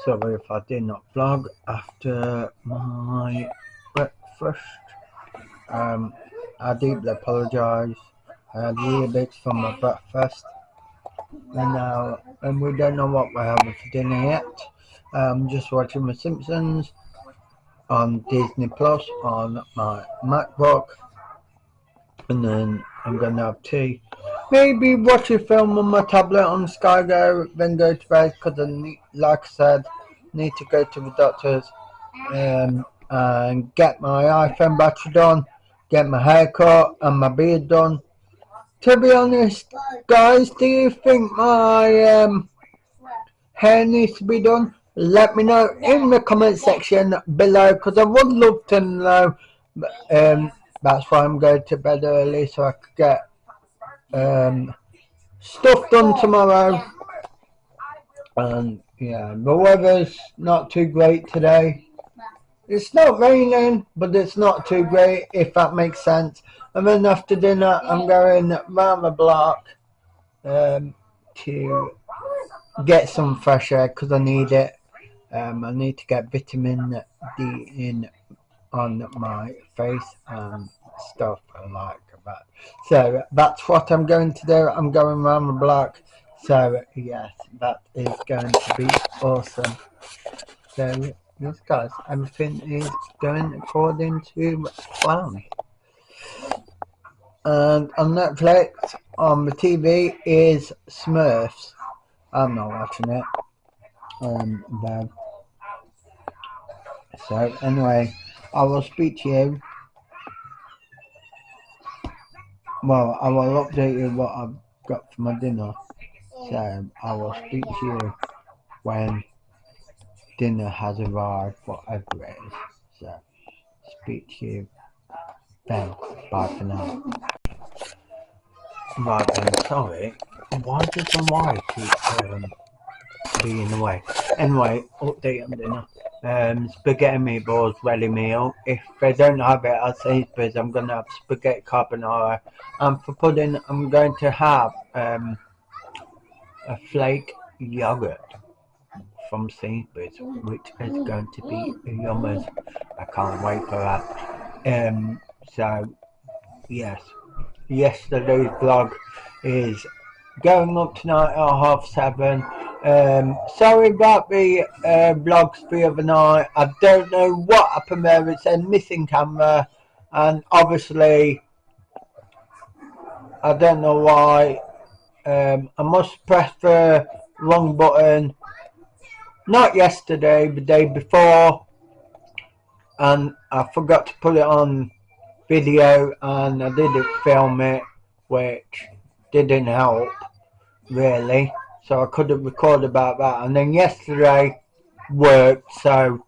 Sorry if I did not vlog after my breakfast. I deeply apologise. I had Weetabix for my breakfast, and we don't know what we're having for dinner yet. I'm just watching The Simpsons on Disney Plus on my MacBook, and then I'm gonna have tea. Maybe watch a film on my tablet on Sky Go, then go to bed because like I said, need to go to the doctor's and get my iPhone battery done, get my hair cut and my beard done. To be honest, guys, do you think my hair needs to be done? Let me know in the comment section below because I would love to know. That's why I'm going to bed early so I could get stuff done tomorrow. And yeah, the weather's not too great today. It's not raining, but it's not too great, if that makes sense. And then after dinner, I'm going round the block to get some fresh air because I need it. I need to get vitamin D in on my face and stuff like that. So that's what I'm going to do. I'm going round the block. So yes, that is going to be awesome. So yes, guys, everything is going according to plan. And on Netflix, on the TV, is Smurfs. I'm not watching it. Though. So anyway, I will speak to you. Well, I will update you what I've got for my dinner. So I will speak to you when dinner has arrived, whatever it is. So speak to you then. Bye for now. Right then, sorry. Why does my wife keep being away? Anyway, update on dinner. Spaghetti meatballs ready meal. If they don't have it at Sainsbury's, I'm gonna have spaghetti carbonara. And for pudding, I'm going to have a flake yogurt from Sainsbury's, which is going to be yummy. I can't wait for that. So yes, yesterday's vlog is going up tonight at 7:30. Sorry about the vlogs the other night. I don't know what happened there. It said missing camera, and obviously I don't know why. I must press the wrong button. Not yesterday, the day before, and I forgot to put it on video, and I didn't film it, which didn't help really, so I couldn't record about that. And then yesterday worked, so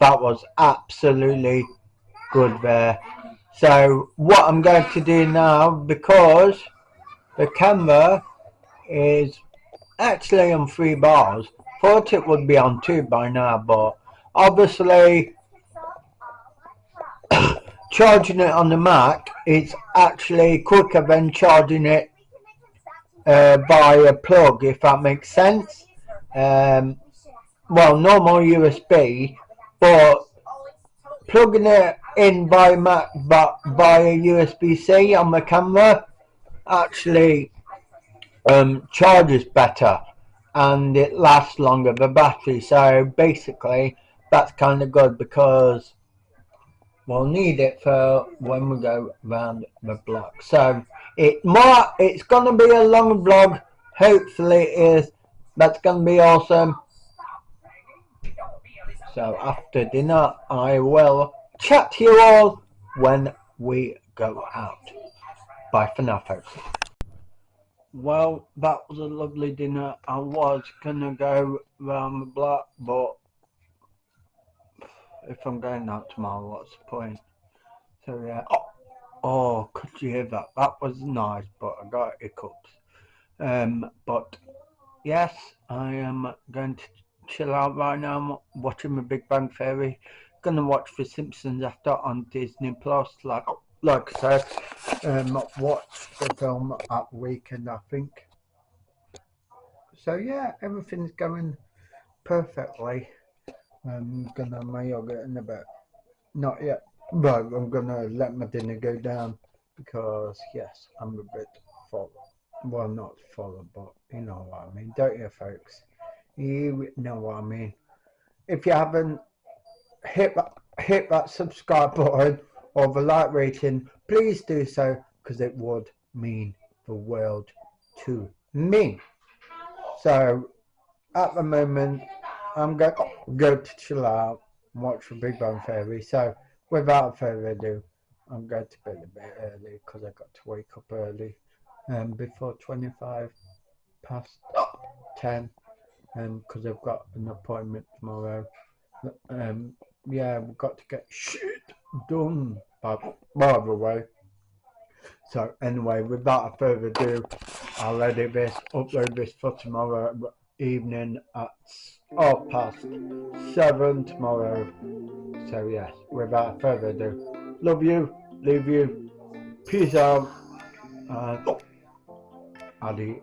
that was absolutely good there. So what I'm going to do now, because the camera is actually on 3 bars, thought it would be on 2 by now, but obviously charging it on the Mac is actually quicker than charging it by a plug, if that makes sense. Well, normal USB, but plugging it in by Mac by a USB-C on the camera actually charges better and it lasts longer, the battery. So basically that's kind of good because we'll need it for when we go round the block. So it's gonna be a long vlog. Hopefully it is. That's gonna be awesome. So after dinner I will chat to you all when we go out. Bye for now, folks. Well, that was a lovely dinner. I was gonna go round the block, but if I'm going out tomorrow, what's the point? So yeah. Oh, could you hear that? That was nice, but I got hiccups. But yes, I am going to chill out right now. I'm watching The Big Bang Theory. Gonna watch The Simpsons after on Disney Plus. Like I said, watch the film at the weekend, I think. So yeah, everything's going perfectly. I'm gonna have my yogurt in a bit. Not yet, but I'm gonna let my dinner go down because yes, I'm a bit full. Well, not full, but you know what I mean, don't you, folks? You know what I mean. If you haven't hit that subscribe button or the like rating, please do so because it would mean the world to me. So at the moment, I'm going to go to chill out and watch the Big Bang Theory. So without further ado, I'm going to bed a bit early because I got to wake up early, before 25 past 10, because I've got an appointment tomorrow. Yeah, we've got to get shit done, by the way. So anyway, without further ado, I'll edit this, upload this for tomorrow evening at 7:30 tomorrow. So yes, without further ado, love you, leave you, peace out, and adios.